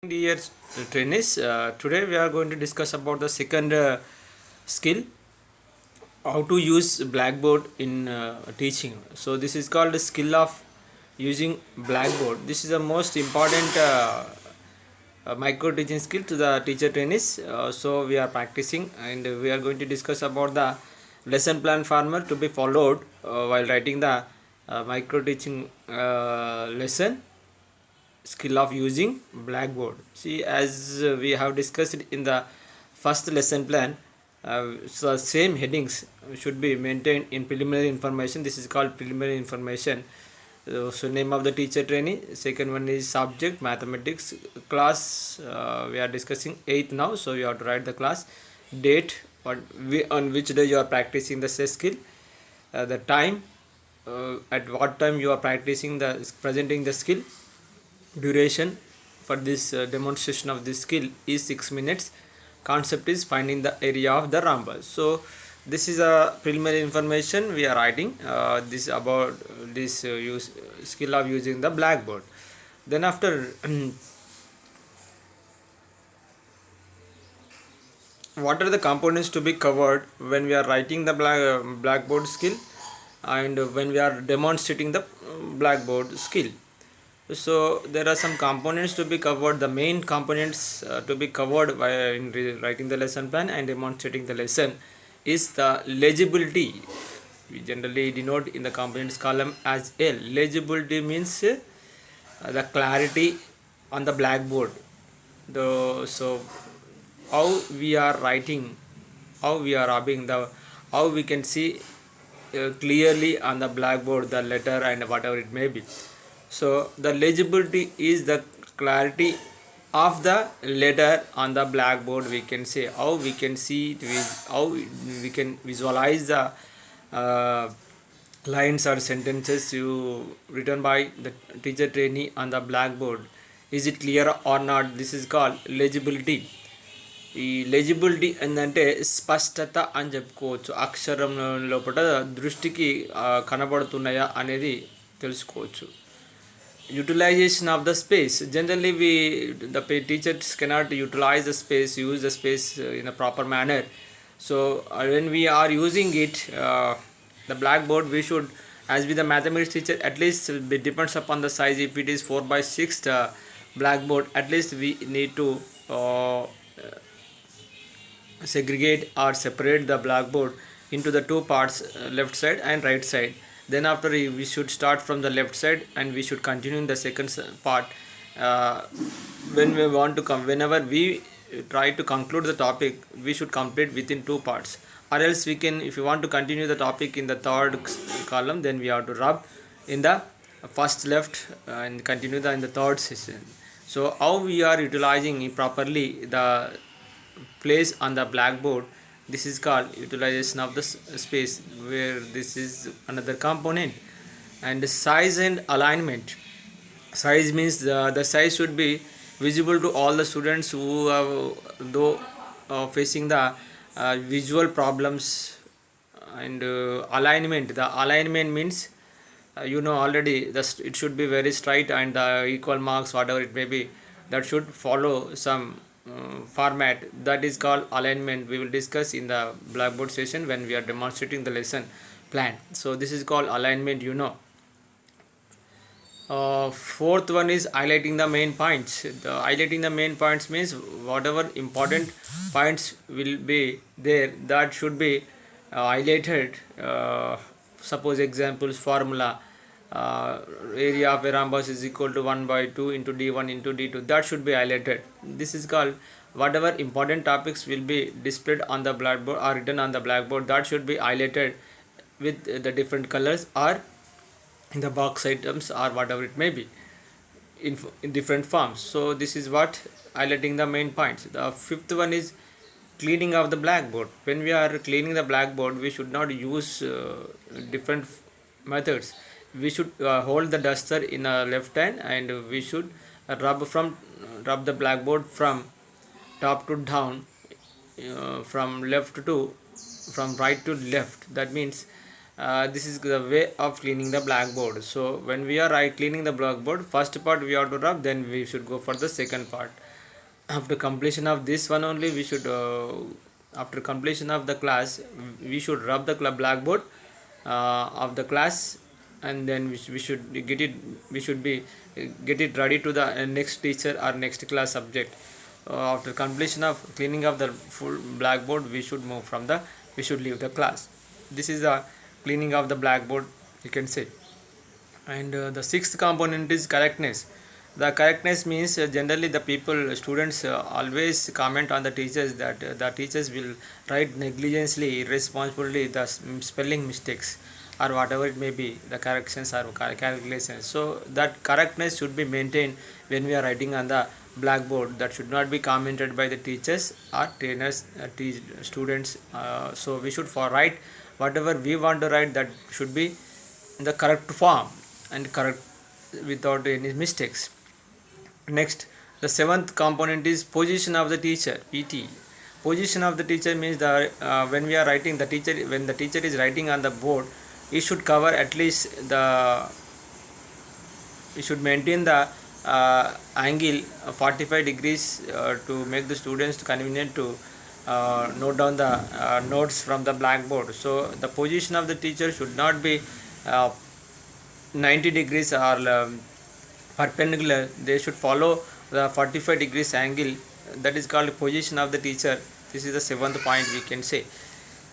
Dear trainees, today we are going to discuss about the second skill, how to use Blackboard in teaching. So this is called the skill of using Blackboard. This is the most important micro teaching skill to the teacher trainees. So we are practicing and we are going to discuss about the lesson plan format to be followed while writing the micro teaching lesson skill of using Blackboard. See, as we have discussed in the first lesson plan, so same headings should be maintained in preliminary information. This is called preliminary information. So name of the teacher trainee. Second one is subject mathematics class. We are discussing 8th now, so you have to write the class, date, on which day you are practicing the skill, the time, at what time you are practicing the presenting the skill. Duration for this demonstration of this skill is 6 minutes. Concept is finding the area of the rhombus. So this is a preliminary information we are writing this about this use skill of using the Blackboard. Then after what are the components to be covered when we are writing the Blackboard skill and when we are demonstrating the Blackboard skill? So there are some components to be covered. The main components to be covered by writing the lesson plan and demonstrating the lesson is the legibility. We generally denote in the components column as L. Legibility means the clarity on the Blackboard. So how we are writing, how we are rubbing the, how we can see clearly on the Blackboard the letter and whatever it may be. So the legibility is the clarity of the letter on the Blackboard. We can say how we can see it, how we can visualize the lines or sentences you written by the teacher trainee on the Blackboard. Is it clear or not? This is called legibility. ఈ లెజిబిలిటీ ఏంటంటే స్పష్టత అని చెప్పుకోవచ్చు. అక్షరం లోపల దృష్టికి కనబడుతున్నాయా అనేది తెలుసుకోవచ్చు. Utilization of the space. Generally the teachers cannot utilize the space, use the space in a proper manner. So when we are using it, the Blackboard, we should, as with the mathematics teacher, at least it depends upon the size. If it is 4 by 6 Blackboard, at least we need to segregate or separate the Blackboard into the two parts, left side and right side. Then after we should start from the left side and we should continue in the second part. When we want to come, whenever we try to conclude the topic, we should complete within two parts, or else we can, if you want to continue the topic in the third column, then we have to rub in the first left and continue in the third session. So how we are utilizing properly the place on the Blackboard, this is called utilization of the space, where this is another component. And size and alignment. Size means the size should be visible to all the students who are though facing the visual problems. And alignment, the alignment means already it should be very straight and the equal marks whatever it may be, that should follow some format, that is called alignment. We will discuss in the Blackboard session when we are demonstrating the lesson plan. So this is called alignment. Fourth one is highlighting the main points. Highlighting the main points means whatever important points will be there, that should be highlighted. Suppose examples, formula, area of a rhombus is equal to 1 by 2 into d1 into d2, that should be highlighted. This is called whatever important topics will be displayed on the Blackboard or written on the Blackboard, that should be highlighted with the different colors or in the box items or whatever it may be in different forms. So this is what highlighting the main points. The fifth one is cleaning of the Blackboard. When we are cleaning the Blackboard, we should not use different methods. We should hold the duster in a left hand and we should rub the Blackboard from top to down, from right to left. That means this is the way of cleaning the blackboard. So when we are cleaning the blackboard, first part we have to rub, then we should go for the second part. After completion of this one only, we should after completion of the class, we should rub the blackboard of the class, and then we should get it, we should be get it ready to the next teacher or next class subject. After completion of cleaning of the full blackboard, we should move from the, we should leave the class. This is the cleaning of the blackboard, you can say. And the sixth component is correctness. The correctness means generally the people, students always comment on the teachers that the teachers will write negligently, irresponsibly the spelling mistakes or whatever it may be, the corrections or calculations. So that correctness should be maintained when we are writing on the blackboard. That should not be commented by the teachers or trainers, students. So we should for write whatever we want to write, that should be in the correct form and correct without any mistakes. Next, the seventh component is position of the teacher, PT. Position of the teacher means the when we are writing the teacher, when the teacher is writing on the board, he should cover at least the, we should maintain the angle 45 degrees to make the students convenient to note down the notes from the blackboard. So the position of the teacher should not be 90 degrees or perpendicular. They should follow the 45 degrees angle, that is called position of the teacher. This is the seventh point, we can say,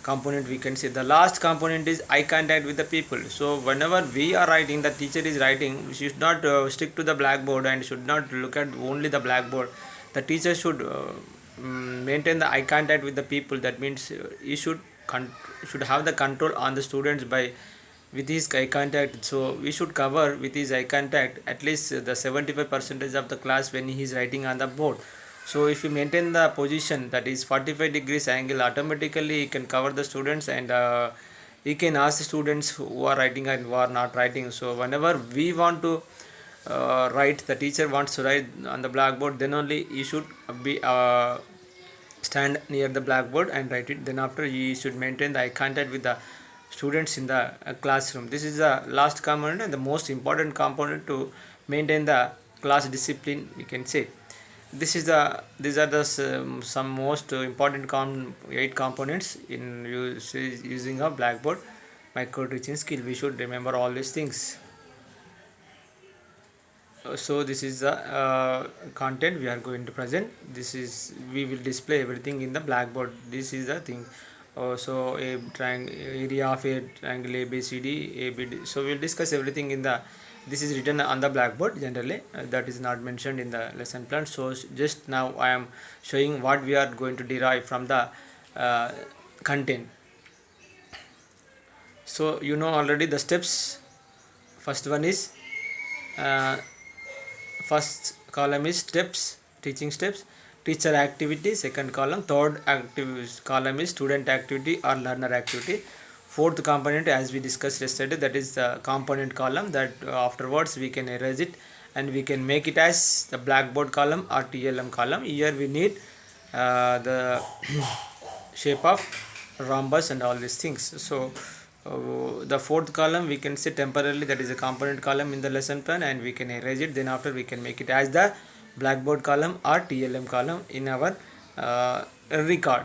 component we can say. The last component is eye contact with the people. So whenever we are writing, the teacher is writing, we should not stick to the blackboard and should not look at only the blackboard. The teacher should maintain the eye contact with the people. That means he should have the control on the students by with his eye contact. So we should cover with his eye contact at least the 75% of the class when he is writing on the board. So if you maintain the position, that is 45 degrees angle, automatically he can cover the students, and he can ask the students who are writing and who are not writing. So whenever we want to write, the teacher wants to write on the blackboard, then only he should be stand near the blackboard and write it. Then after, he should maintain the eye contact with the students in the classroom. This is the last component and the most important component to maintain the class discipline, we can say. This is the, these are the some most important 8 components in using a blackboard micro teaching skill. We should remember all these things. So this is the content we are going to present. This is, we will display everything in the blackboard. This is the thing. So a triangle, area of a triangle ABCD, ABD. So we will discuss everything in the, this is written on the blackboard generally, that is not mentioned in the lesson plan. So just now I am showing what we are going to derive from the content. So you know already the steps. First one is first column is steps, teaching steps, teacher activity. Second column, third active column is student activity or learner activity. Fourth component, as we discussed yesterday, that is the component column, that afterwards we can erase it and we can make it as the blackboard column or TLM column. Here we need the shape of rhombus and all these things. So the fourth column we can say temporarily, that is a component column in the lesson plan, and we can erase it. Then after, we can make it as the blackboard column or TLM column in our record,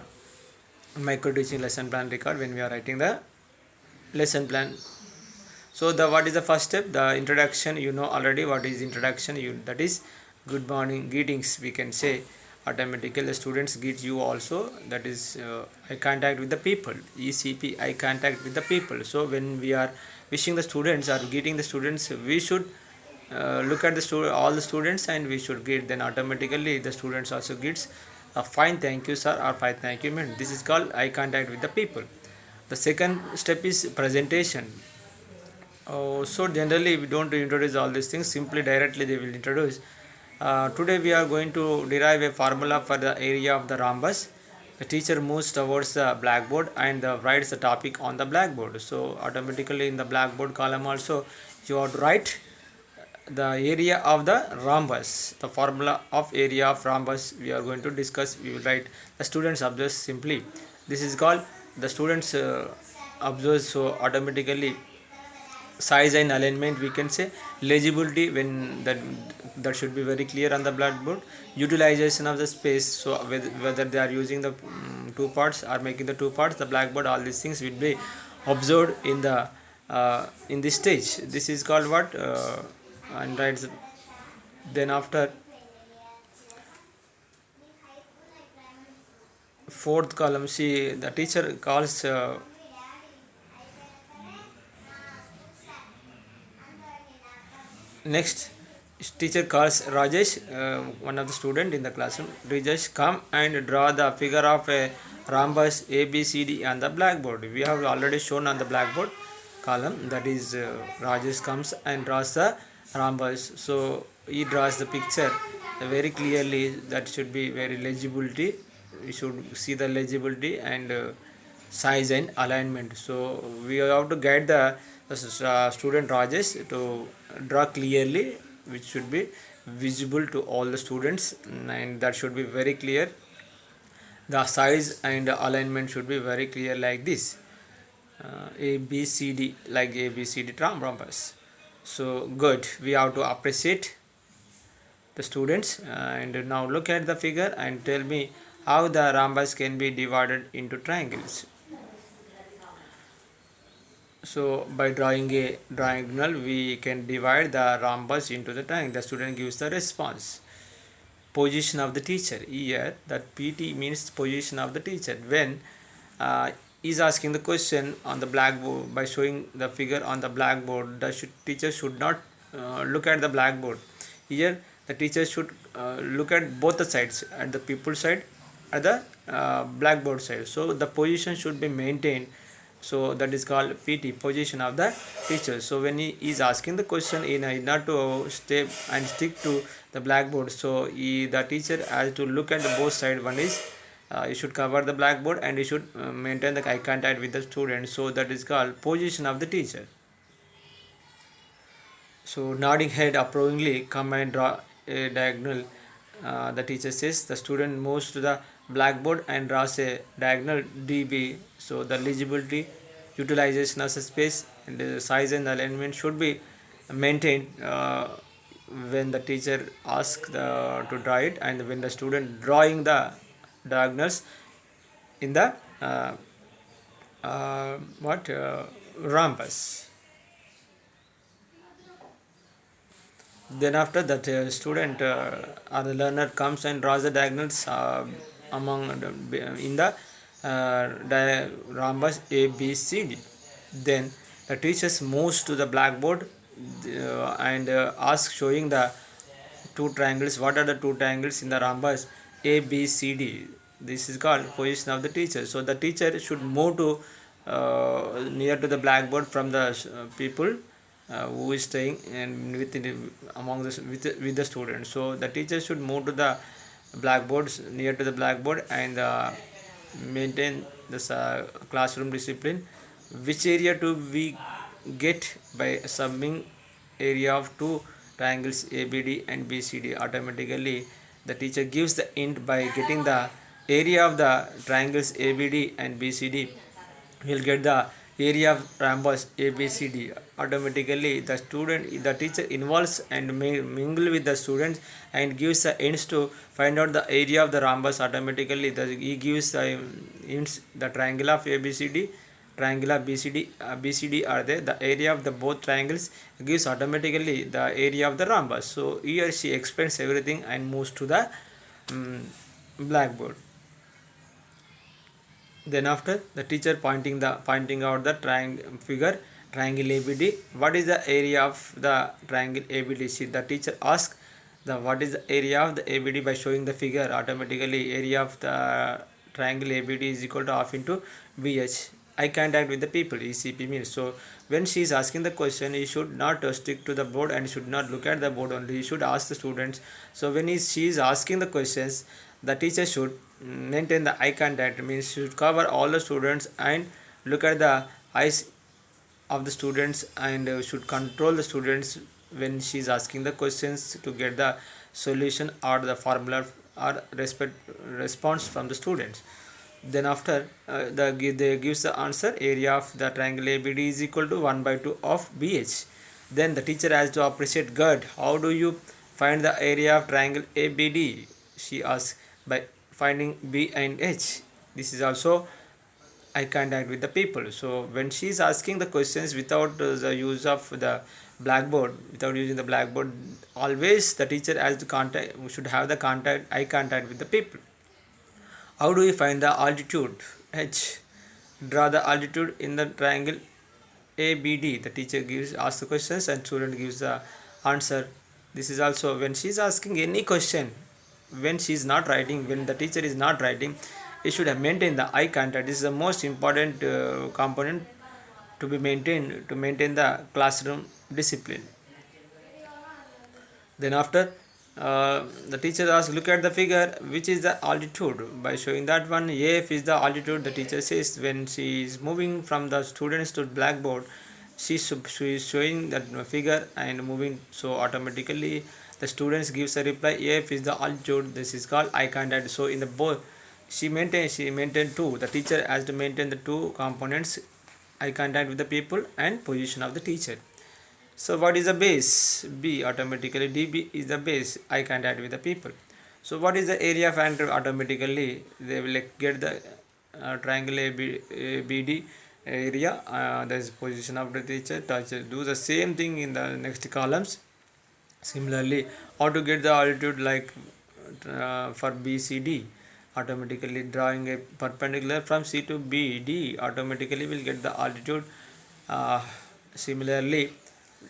micro teaching lesson plan record, when we are writing the lesson plan. So the, what is the first step? The introduction. You know already what is introduction. That is good morning, greetings, we can say. Automatically the students greet you also, that is eye contact with the people, ECP, eye contact with the people. So when we are wishing the students or greeting the students, we should look at the all the students and we should greet. Then automatically the students also greets a fine thank you sir or fine thank you ma'am. This is called eye contact with the people. The second step is presentation. So generally we don't introduce all these things, simply directly they will introduce. Today we are going to derive a formula for the area of the rhombus. The teacher moves towards the blackboard and writes the topic on the blackboard. So automatically in the blackboard column also, you have to write the area of the rhombus. The formula of area of rhombus we are going to discuss. We will write the students observe simply. This is called the students observes, so automatically size and alignment, we can say legibility, when that should be very clear on the blackboard. Utilization of the space, so whether they are using the two parts or making the two parts, the blackboard, all these things will be observed in this stage. This is called what, and right. Then after fourth column, see the teacher calls next teacher calls Rajesh, one of the student in the classroom. Rajesh, come and draw the figure of a rhombus ABCD on the blackboard. We have already shown on the blackboard column, that is Rajesh comes and draws the rhombus. So he draws the picture very clearly. That should be very legibility. We should see the legibility and size and alignment. So we have to guide the student Rajesh to draw clearly, which should be visible to all the students, and that should be very clear. The size and alignment should be very clear like this. A B C D, like A B C D rhombus. So good, we have to appreciate the students. And now look at the figure and tell me how the rhombus can be divided into triangles. So by drawing a diagonal, we can divide the rhombus into the triangle. The student gives the response. Position of the teacher. Here that PT means position of the teacher. When is asking the question on the blackboard by showing the figure on the blackboard, the teacher should not look at the blackboard. Here the teacher should look at both the sides, at the pupil side, at the blackboard side. So the position should be maintained. So that is called PT, position of the teacher. So when he is asking the question, he not to stay and stick to the blackboard. So the teacher has to look at both sides. One is you should cover the blackboard, and you should maintain the eye contact with the student. So that is called position of the teacher. So nodding head approvingly, come and draw a diagonal. The teacher says the student moves to the blackboard and draws a diagonal DB. So the legibility, utilization of the space, and the size and alignment should be maintained when the teacher asks to draw it, and when the student drawing the diagonals in the rhombus. Then after that, student or the learner comes and draws the diagonals among in the rhombus A B C D. Then the teacher moves to the blackboard and asks, showing the two triangles. What are the two triangles in the rhombus A B C D? This is called position of the teacher. So the teacher should move to near to the blackboard from the people who is staying and among with the students. So the teacher should move to the blackboards, near to the blackboard, and maintain this classroom discipline. Which area do we get by summing area of two triangles ABD and BCD? Automatically the teacher gives the hint by getting the area of the triangles ABD and BCD. We'll get the area of rhombus ABCD. Automatically the teacher involves and mingle with the students and gives the hints to find out the area of the rhombus. Automatically he gives the hints, the triangle of ABCD, triangle of BCD are there, the area of the both triangles gives automatically the area of the rhombus. So here she explains everything and moves to the blackboard. Then after the teacher pointing out the triangle ABD. What is the area of the triangle ABD? See, the teacher asks what is the area of the ABD by showing the figure. Automatically area of the triangle ABD is equal to half into BH. Eye contact with the people, ECP means. So when she is asking the question, he should not stick to the board and should not look at the board only. He should ask the students. So when she is asking the questions, the teacher should maintain the eye contact, means should cover all the students and look at the eyes of the students, and should control the students when she is asking the questions to get the solution or the formula or response from the students. Then after they gives the answer, area of the triangle ABD is equal to 1 by 2 of BH. Then the teacher has to appreciate God. How do you find the area of triangle ABD? She asks. By finding B and H. This is also eye contact with the people. So when she is asking the questions without the use of the blackboard, without using the blackboard, always the teacher has to contact, should have the contact, eye contact with the people. How do we find the altitude H? Draw the altitude in the triangle ABD. The teacher asks the questions and student gives the answer. This is also when she is asking any question, when she is not writing, when the teacher is not writing, you should have maintained the eye contact. This is the most important component to be maintained to maintain the classroom discipline. Then after the teacher asks, look at the figure, which is the altitude. By showing that one, AF is the altitude. The teacher says when she is moving from the students to blackboard, she is showing that figure and moving, so automatically the students gives a reply, AF is the altitude. This is called eye contact. So in the both, she maintained two. The teacher has to maintain the two components, eye contact with the people and position of the teacher. So what is the base? B, automatically DB is the base, eye contact with the people. So what is the area of angle? Automatically they will get the triangle ABD area, that is position of the teacher. Do the same thing in the next columns. Similarly, how to get the altitude, like for BCD, automatically drawing a perpendicular from C to BD, automatically will get the altitude. uh, Similarly,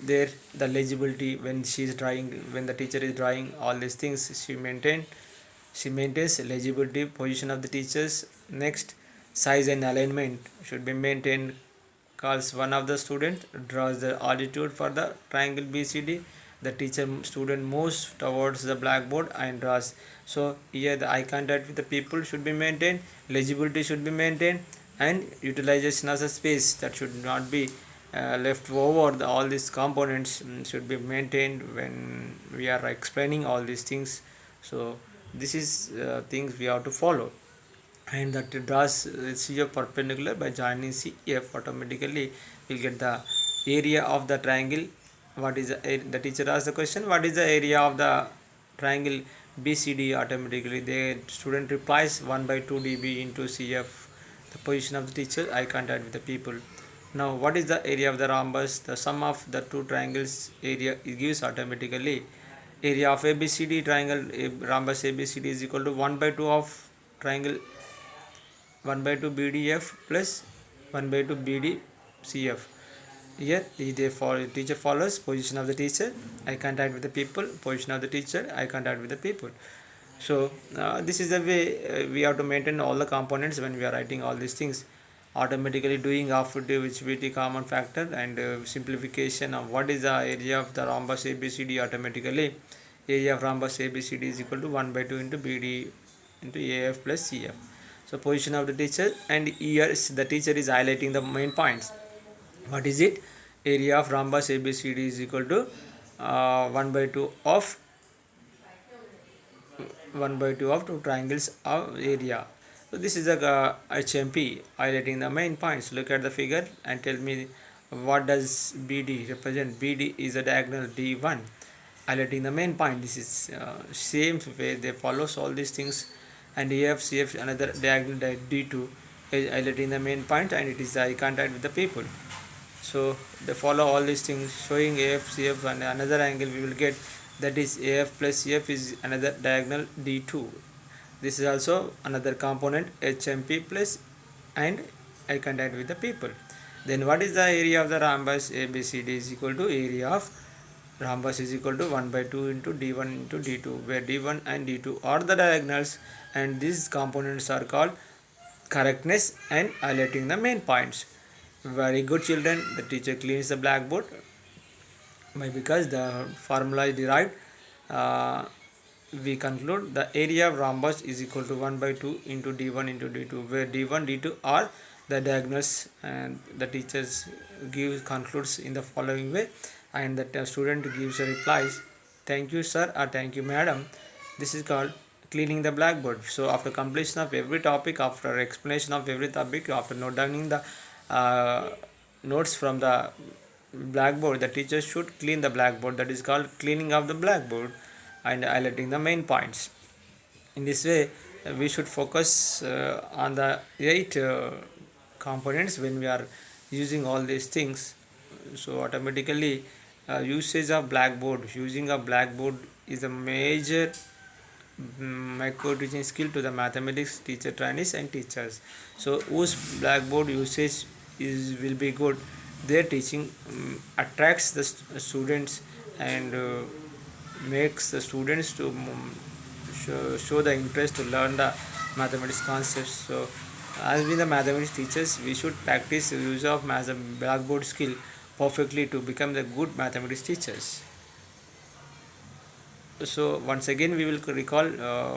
there the legibility, when she is drawing, when the teacher is drawing all these things, she maintains legibility, position of the teachers. Next, size and alignment should be maintained. Calls one of the student, draws the altitude for the triangle BCD. The teacher student moves towards the blackboard and draws. So here the eye contact with the people should be maintained, legibility should be maintained, and utilization as a space that should not be left over. All these components should be maintained when we are explaining all these things. So this is things we have to follow. And that draws CF perpendicular by joining CF, automatically will get the area of the triangle. What is the teacher asks the question, what is the area of the triangle BCD? Automatically the student replies 1 by 2 dB into CF, the position of the teacher, eye contact with the people. Now what is the area of the rhombus? The sum of the two triangles area gives automatically area of ABCD triangle, rhombus ABCD is equal to 1 by 2 of triangle 1 by 2 BDF plus 1 by 2 BDCF. Here teacher follows position of the teacher, eye contact with the people, position of the teacher, eye contact with the people. So this is the way we have to maintain all the components when we are writing all these things. Automatically doing half divisibility common factor and simplification of what is the area of the rhombus ABCD. Automatically area of rhombus ABCD is equal to 1 by 2 into BD into AF plus CF. So position of the teacher, and here the teacher is highlighting the main points. What is it? Area of rhombus ABCD is equal to 1 by 2 of 1 by 2 of two triangles of area. So this is a HMP highlighting the main points. Look at the figure and tell me what does BD represent. BD is a diagonal D1, highlighting the main point. This is same way they follows all these things. And AFCF another diagonal D2, highlighting the main point, and it is the eye contact with the people. So they follow all these things, showing AFCF and another angle we will get, that is AF plus CF is another diagonal D2. This is also another component HMP plus and eye contact with the people. Then what is the area of the rhombus ABCD is equal to area of rhombus is equal to 1 by 2 into D1 into D2, where D1 and D2 are the diagonals, and these components are called correctness and highlighting the main points. Very good children, the teacher cleans the blackboard because the formula is derived. We conclude the area of rhombus is equal to 1 by 2 into D1 into D2, where D1 D2 are the diagonals, and the teachers concludes in the following way, and the student gives a replies, thank you sir or thank you madam. This is called cleaning the blackboard. So after completion of every topic, after explanation of every topic, after note downing the notes from the blackboard, the teacher should clean the blackboard. That is called cleaning of the blackboard and highlighting the main points. In this way, we should focus on the 8 components when we are using all these things. So automatically usage of blackboard, using a blackboard is a major micro teaching skill to the mathematics teacher trainees and teachers. So whose blackboard usage is will be good, their teaching attracts the students and makes the students to show the interest to learn the mathematics concepts. So as we the mathematics teachers, we should practice use of blackboard skill perfectly to become the good mathematics teachers. So once again we will recall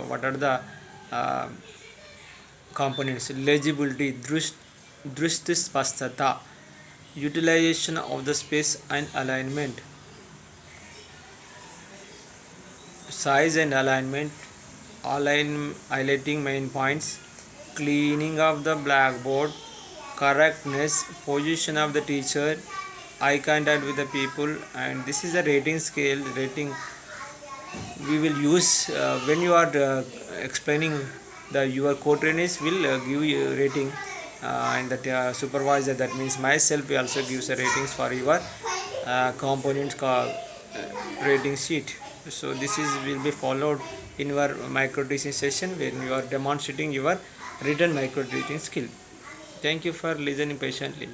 what are the uh, components: legibility, दृष्टिस्पष्टता, utilization of the space and alignment, size and alignment, highlighting main points, cleaning of the blackboard, correctness, position of the teacher, eye contact with the people. And this is a rating scale. Rating we will use when you are explaining the your co-trainers will give you a rating, and that supervisor, that means myself, we also gives a ratings for your components rating sheet. So this is will be followed in your micro teaching session when you are demonstrating your written micro teaching skill. Thank you for listening patiently.